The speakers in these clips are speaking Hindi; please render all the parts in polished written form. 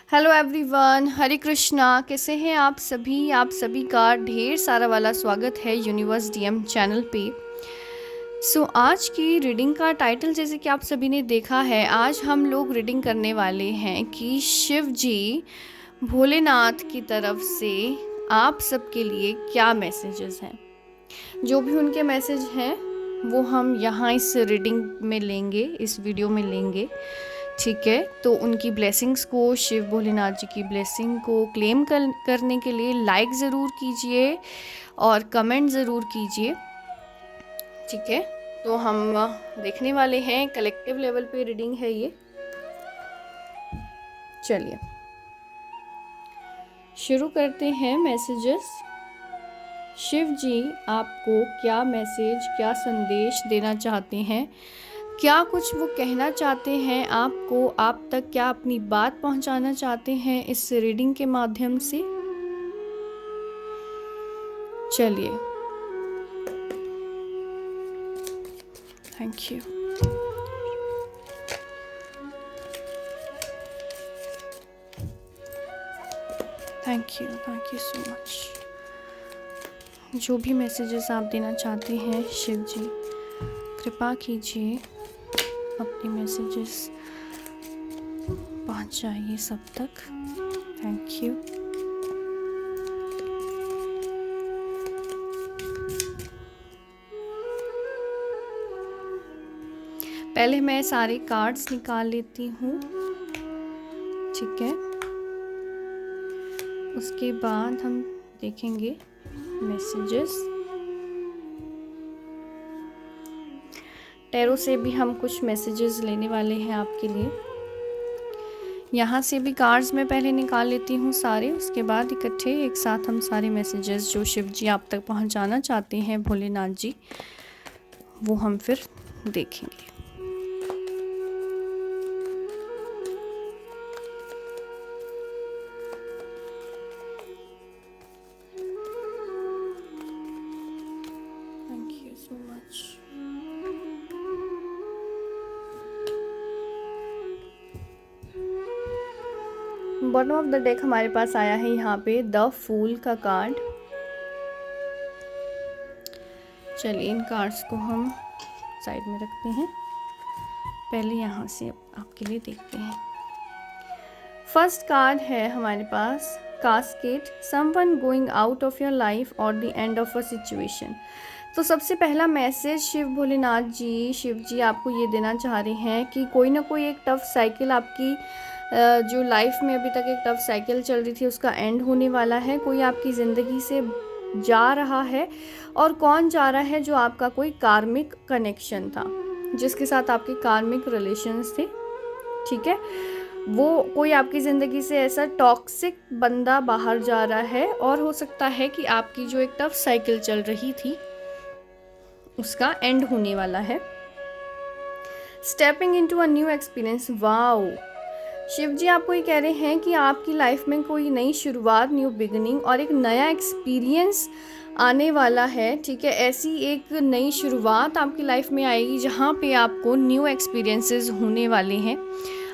हेलो एवरीवन, हरे कृष्णा। कैसे हैं आप सभी का ढेर सारा वाला स्वागत है यूनिवर्स डीएम चैनल पे। आज की रीडिंग का टाइटल जैसे कि आप सभी ने देखा है, आज हम लोग रीडिंग करने वाले हैं कि शिव जी भोलेनाथ की तरफ से आप सबके लिए क्या मैसेजेस हैं। जो भी उनके मैसेज हैं वो हम यहाँ इस रीडिंग में लेंगे, इस वीडियो में लेंगे। ठीक है, तो उनकी ब्लेसिंग्स को, शिव भोलेनाथ जी की ब्लेसिंग को क्लेम करने के लिए लाइक ज़रूर कीजिए और कमेंट ज़रूर कीजिए। ठीक है, तो हम देखने वाले हैं, कलेक्टिव लेवल पे रीडिंग है ये। चलिए शुरू करते हैं मैसेजेस। शिव जी आपको क्या मैसेज, क्या संदेश देना चाहते हैं, क्या कुछ वो कहना चाहते हैं आपको, आप तक क्या अपनी बात पहुंचाना चाहते हैं इस रीडिंग के माध्यम से। चलिए, thank you. Thank you so much. जो भी मैसेजेस आप देना चाहते हैं शिव जी, कृपा कीजिए अपने मैसेजेस पहुंचाइए सब तक। Thank you. पहले मैं सारे कार्ड्स निकाल लेती हूँ, ठीक है, उसके बाद हम देखेंगे मैसेजेस। टैरो से भी हम कुछ मैसेजेस लेने वाले हैं आपके लिए। यहाँ से भी कार्ड्स मैं पहले निकाल लेती हूँ सारे, उसके बाद इकट्ठे एक साथ हम सारे मैसेजेस जो शिव जी आप तक पहुँचाना चाहते हैं भोलेनाथ जी, वो हम फिर देखेंगे। Thank you so much. Bottom of the deck हमारे पास आया है यहाँ पे द फूल का कार्ड। चलिए इन कार्ड्स को हम साइड में रखते हैं, पहले यहाँ से आपके लिए देखते हैं। फर्स्ट कार्ड है हमारे पास casket, someone going out of your life और the end of a situation. तो सबसे पहला मैसेज शिव भोलेनाथ जी, शिव जी आपको ये देना चाह रहे हैं कि कोई ना कोई एक टफ साइकिल आपकी जो लाइफ में अभी तक एक टफ साइकिल चल रही थी उसका एंड होने वाला है। कोई आपकी ज़िंदगी से जा रहा है, और कौन जा रहा है, जो आपका कोई कार्मिक कनेक्शन था, जिसके साथ आपके कार्मिक रिलेशंस थे। ठीक है, वो कोई आपकी ज़िंदगी से ऐसा टॉक्सिक बंदा बाहर जा रहा है, और हो सकता है कि आपकी जो एक टफ साइकिल चल रही थी उसका एंड होने वाला है। Stepping into a new experience. Wow, Shiv ji आपको ये कह रहे हैं कि आपकी लाइफ में कोई नई शुरुआत, न्यू बिगिनिंग और एक नया एक्सपीरियंस आने वाला है। ठीक है, ऐसी एक नई शुरुआत आपकी लाइफ में आएगी जहाँ पे आपको न्यू एक्सपीरियंसेस होने वाले हैं।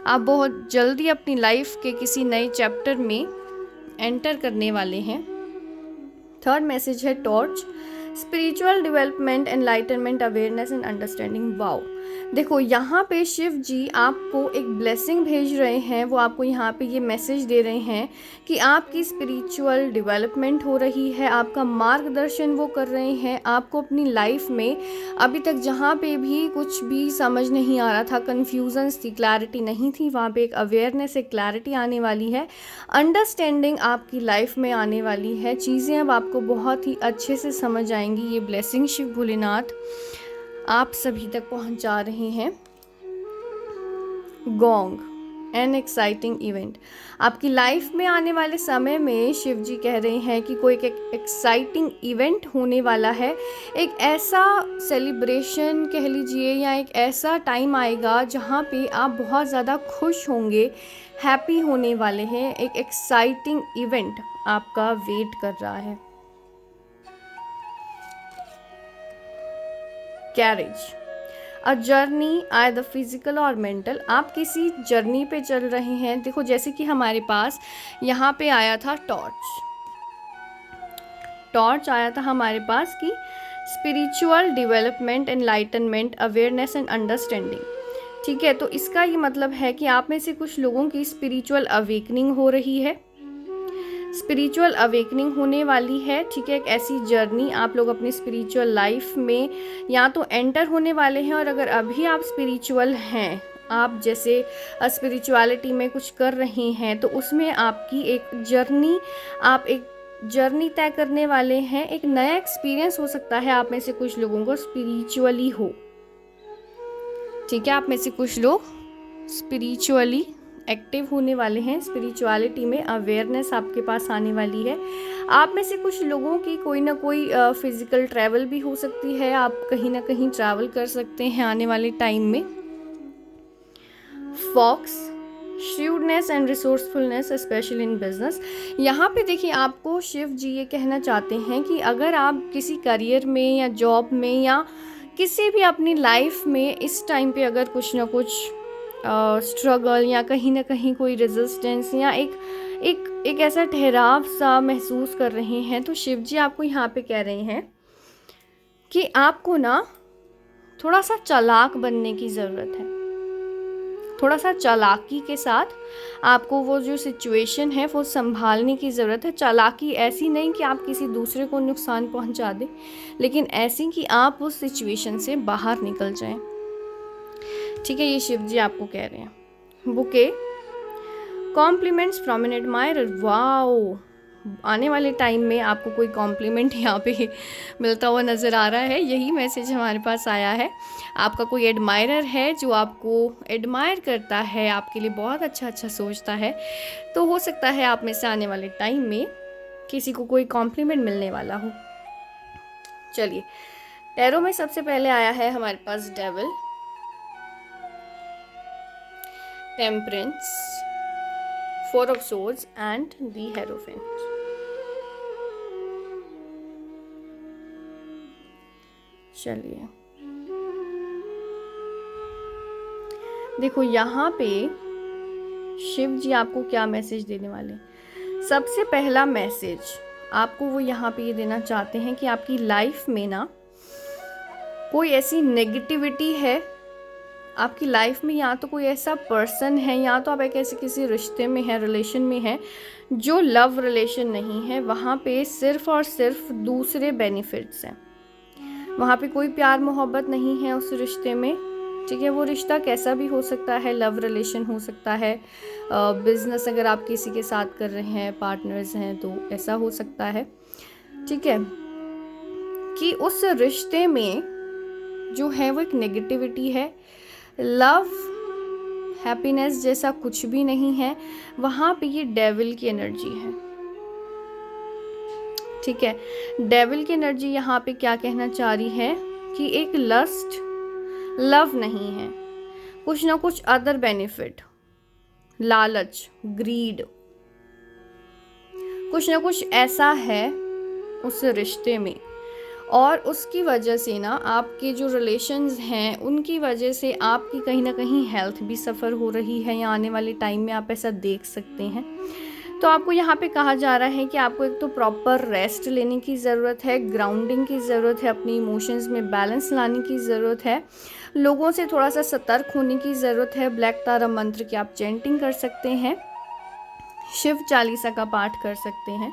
आप बहुत जल्दी अपनी लाइफ के किसी नए चैप्टर में एंटर करने वाले हैं। थर्ड मैसेज है torch, spiritual development, enlightenment, awareness and understanding. Wow, देखो यहाँ पे शिव जी आपको एक ब्लेसिंग भेज रहे हैं। वो आपको यहाँ पे ये मैसेज दे रहे हैं कि आपकी स्पिरिचुअल डेवलपमेंट हो रही है, आपका मार्गदर्शन वो कर रहे हैं। आपको अपनी लाइफ में अभी तक जहाँ पे भी कुछ भी समझ नहीं आ रहा था, कन्फ्यूजन्स थी, क्लैरिटी नहीं थी, वहाँ पे एक अवेयरनेस, एक क्लैरिटी आने वाली है, अंडरस्टैंडिंग आपकी लाइफ में आने वाली है। चीज़ें अब आपको बहुत ही अच्छे से समझ आएंगी। ये ब्लेसिंग शिव भोलेनाथ आप सभी तक पहुंचा रहे हैं। Gong, an exciting event. आपकी लाइफ में आने वाले समय में शिव जी कह रहे हैं कि कोई एक एक्साइटिंग इवेंट होने वाला है। एक ऐसा सेलिब्रेशन कह लीजिए, या एक ऐसा टाइम आएगा जहाँ पे आप बहुत ज़्यादा खुश होंगे, हैप्पी होने वाले हैं। एक एक्साइटिंग इवेंट आपका वेट कर रहा है। Carriage, a journey either physical और मेंटल, आप किसी जर्नी पे चल रहे हैं। देखो जैसे कि हमारे पास यहाँ पे आया था टॉर्च आया था हमारे पास कि spiritual development, enlightenment, awareness and understanding. ठीक है, तो इसका ये मतलब है कि आप में से कुछ लोगों की स्पिरिचुअल अवेकनिंग हो रही है, स्पिरिचुअल अवेकनिंग होने वाली है। ठीक है, एक ऐसी जर्नी आप लोग अपनी स्पिरिचुअल लाइफ में या तो एंटर होने वाले हैं, और अगर अभी आप स्पिरिचुअल हैं, आप जैसे स्पिरिचुअलिटी में कुछ कर रहे हैं, तो उसमें आपकी एक जर्नी, आप एक जर्नी तय करने वाले हैं। एक नया एक्सपीरियंस हो सकता है आप में से कुछ लोगों को स्पिरिचुअली हो। ठीक है, आप में से कुछ लोग स्पिरिचुअली एक्टिव होने वाले हैं, स्पिरिचुअलिटी में अवेयरनेस आपके पास आने वाली है। आप में से कुछ लोगों की कोई ना कोई फिजिकल ट्रैवल भी हो सकती है, आप कहीं ना कहीं ट्रैवल कर सकते हैं आने वाले टाइम में। Fox, shrewdness and resourcefulness specially in business. यहाँ पे देखिए आपको शिव जी ये कहना चाहते हैं कि अगर आप किसी करियर में या जॉब में या किसी भी अपनी लाइफ में इस टाइम पे अगर कुछ ना कुछ स्ट्रगल या कहीं ना कहीं कोई रेजिस्टेंस या एक ऐसा ठहराव सा महसूस कर रहे हैं, तो शिव जी आपको यहाँ पे कह रहे हैं कि आपको ना थोड़ा सा चालाक बनने की ज़रूरत है। थोड़ा सा चालाकी के साथ आपको वो जो सिचुएशन है वो संभालने की ज़रूरत है। चालाकी ऐसी नहीं कि आप किसी दूसरे को नुकसान पहुंचा दें, लेकिन ऐसी कि आप उस सिचुएशन से बाहर निकल जाएं। ठीक है, ये शिव जी आपको कह रहे हैं। Bouquet, compliments from an admirer. Wow, आने वाले टाइम में आपको कोई कॉम्प्लीमेंट यहाँ पे मिलता हुआ नज़र आ रहा है। यही मैसेज हमारे पास आया है। आपका कोई एडमायरर है जो आपको एडमायर करता है, आपके लिए बहुत अच्छा अच्छा सोचता है, तो हो सकता है आप में से आने वाले टाइम में किसी को कोई कॉम्प्लीमेंट मिलने वाला हो। चलिए, टैरो में सबसे पहले आया है हमारे पास devil, temperance, four of swords and the hierophant. चलिए, देखो यहाँ पे शिव जी आपको क्या मैसेज देने वाले। सबसे पहला मैसेज आपको वो यहाँ पे ये देना चाहते हैं कि आपकी लाइफ में ना कोई ऐसी नेगेटिविटी है आपकी लाइफ में, या तो कोई ऐसा पर्सन है, या तो आप एक ऐसे किसी रिश्ते में है, रिलेशन में है जो लव रिलेशन नहीं है। वहाँ पे सिर्फ और सिर्फ दूसरे बेनिफिट्स हैं, वहाँ पे कोई प्यार मोहब्बत नहीं है उस रिश्ते में। ठीक है, वो रिश्ता कैसा भी हो सकता है, लव रिलेशन हो सकता है, बिजनेस अगर आप किसी के साथ कर रहे हैं, पार्टनर्स हैं, तो ऐसा हो सकता है। ठीक है, कि उस रिश्ते में जो है वो एक नेगेटिविटी है, लव हैप्पीनेस जैसा कुछ भी नहीं है। वहाँ पे ये डेविल की एनर्जी है। ठीक है, डेविल की एनर्जी यहाँ पे क्या कहना चाह रही है कि एक लस्ट, लव नहीं है, कुछ ना कुछ अदर बेनिफिट, लालच, ग्रीड, कुछ ना कुछ ऐसा है उस रिश्ते में, और उसकी वजह से ना आपके जो रिलेशंस हैं उनकी वजह से आपकी कहीं ना कहीं हेल्थ भी सफ़र हो रही है, या आने वाले टाइम में आप ऐसा देख सकते हैं। तो आपको यहाँ पे कहा जा रहा है कि आपको एक तो प्रॉपर रेस्ट लेने की ज़रूरत है, ग्राउंडिंग की ज़रूरत है, अपनी इमोशंस में बैलेंस लाने की ज़रूरत है, लोगों से थोड़ा सा सतर्क होने की ज़रूरत है। ब्लैक तारा मंत्र की आप चैंटिंग कर सकते हैं, शिव चालीसा का पाठ कर सकते हैं।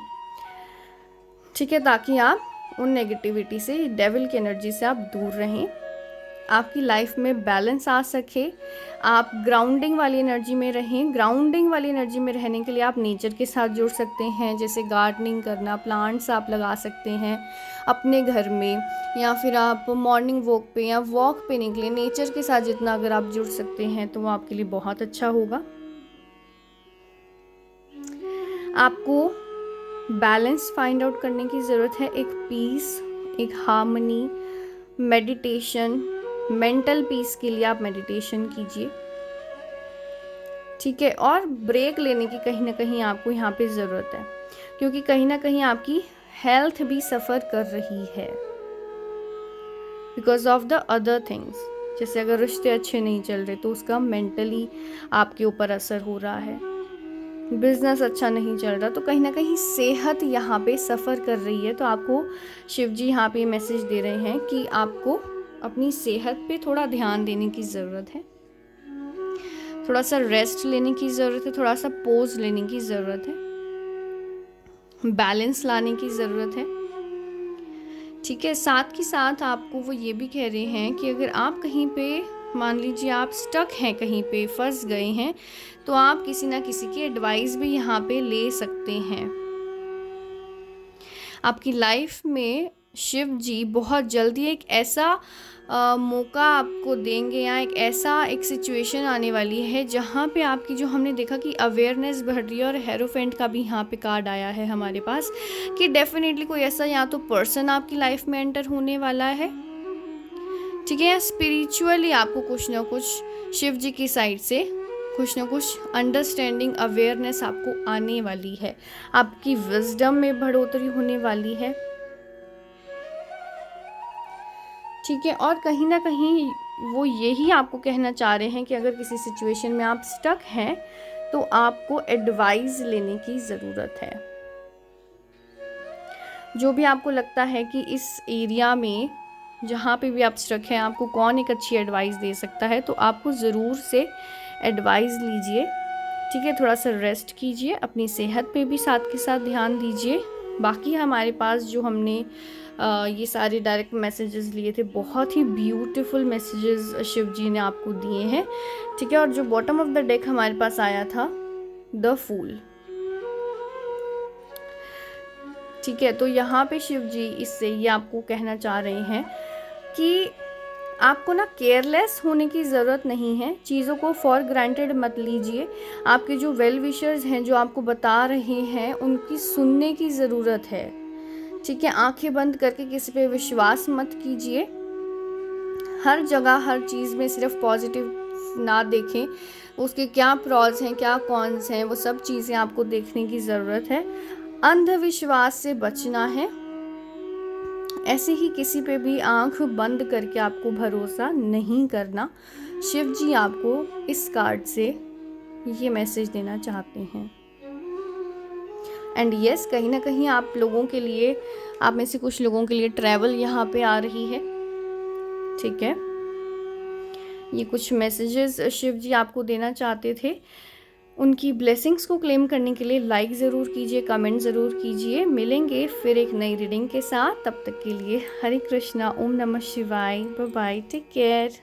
ठीक है, ताकि आप उन नेगेटिविटी से, डेविल की एनर्जी से आप दूर रहें, आपकी लाइफ में बैलेंस आ सके, आप ग्राउंडिंग वाली एनर्जी में रहें। ग्राउंडिंग वाली एनर्जी में रहने के लिए आप नेचर के साथ जुड़ सकते हैं, जैसे गार्डनिंग करना, प्लांट्स आप लगा सकते हैं अपने घर में, या फिर आप मॉर्निंग वॉक पे या वॉक पे निकले। नेचर के साथ जितना अगर आप जुड़ सकते हैं तो वो आपके लिए बहुत अच्छा होगा। आपको बैलेंस फाइंड आउट करने की ज़रूरत है, एक पीस, एक हार्मनी, मेडिटेशन, मेंटल पीस के लिए आप मेडिटेशन कीजिए। ठीक है, और ब्रेक लेने की कहीं ना कहीं आपको यहाँ पे ज़रूरत है, क्योंकि कहीं ना कहीं आपकी हेल्थ भी सफ़र कर रही है because of the other things. जैसे अगर रिश्ते अच्छे नहीं चल रहे तो उसका मेंटली आपके ऊपर असर हो रहा है। बिजनेस अच्छा नहीं चल रहा तो कहीं ना कहीं सेहत यहाँ पे सफ़र कर रही है। तो आपको शिव जी यहाँ पे मैसेज दे रहे हैं कि आपको अपनी सेहत पे थोड़ा ध्यान देने की ज़रूरत है, थोड़ा सा रेस्ट लेने की ज़रूरत है, थोड़ा सा पोज लेने की ज़रूरत है, बैलेंस लाने की ज़रूरत है। ठीक है, साथ ही साथ आपको वो ये भी कह रहे हैं कि अगर आप कहीं पे मान लीजिए आप स्टक हैं, कहीं पे फंस गए हैं, तो आप किसी ना किसी की एडवाइस भी यहाँ पे ले सकते हैं। आपकी लाइफ में शिव जी बहुत जल्दी एक ऐसा मौका आपको देंगे या एक सिचुएशन आने वाली है जहाँ पे आपकी जो हमने देखा कि अवेयरनेस बढ़ रही है, और हेरोफेंट का भी यहाँ पे कार्ड आया है हमारे पास कि डेफिनेटली कोई ऐसा या तो पर्सन आपकी लाइफ में एंटर होने वाला है, ठीक है, या स्पिरिचुअली आपको कुछ ना कुछ शिव जी की साइड से कुछ ना कुछ अंडरस्टैंडिंग अवेयरनेस आपको आने वाली है, आपकी विजडम में बढ़ोतरी होने वाली है। ठीक है, और कहीं ना कहीं वो यही आपको कहना चाह रहे हैं कि अगर किसी सिचुएशन में आप स्टक हैं तो आपको एडवाइस लेने की ज़रूरत है। जो भी आपको लगता है कि इस एरिया में जहाँ पे भी आप स्टक हैं आपको कौन एक अच्छी एडवाइस दे सकता है, तो आपको ज़रूर से एडवाइस लीजिए। ठीक है, थोड़ा सा रेस्ट कीजिए, अपनी सेहत पे भी साथ के साथ ध्यान दीजिए। बाकी हमारे पास जो हमने ये सारे डायरेक्ट मैसेजेस लिए थे, बहुत ही ब्यूटीफुल मैसेजेस शिव जी ने आपको दिए हैं। ठीक है, और जो बॉटम ऑफ द डेक हमारे पास आया था द फूल। ठीक है, तो यहाँ पे शिव जी इससे ये आपको कहना चाह रहे हैं कि आपको ना केयरलेस होने की ज़रूरत नहीं है, चीज़ों को फॉर ग्रांटेड मत लीजिए। आपके जो वेल विशर्स हैं जो आपको बता रहे हैं उनकी सुनने की ज़रूरत है। ठीक है, आंखें बंद करके किसी पे विश्वास मत कीजिए। हर जगह हर चीज़ में सिर्फ पॉजिटिव ना देखें, उसके क्या प्रॉज हैं क्या कॉन्स हैं वो सब चीज़ें आपको देखने की ज़रूरत है। अंधविश्वास से बचना है, ऐसे ही किसी पे भी आंख बंद करके आपको भरोसा नहीं करना। शिव जी आपको इस कार्ड से ये मैसेज देना चाहते हैं। एंड यस, कहीं ना कहीं आप लोगों के लिए, आप में से कुछ लोगों के लिए ट्रैवल यहाँ पे आ रही है। ठीक है, ये कुछ मैसेजेस शिव जी आपको देना चाहते थे। उनकी ब्लेसिंग्स को क्लेम करने के लिए लाइक ज़रूर कीजिए, कमेंट ज़रूर कीजिए। मिलेंगे फिर एक नई रीडिंग के साथ, तब तक के लिए हरे कृष्णा, ओम नमः शिवाय, बाय बाय, टेक केयर।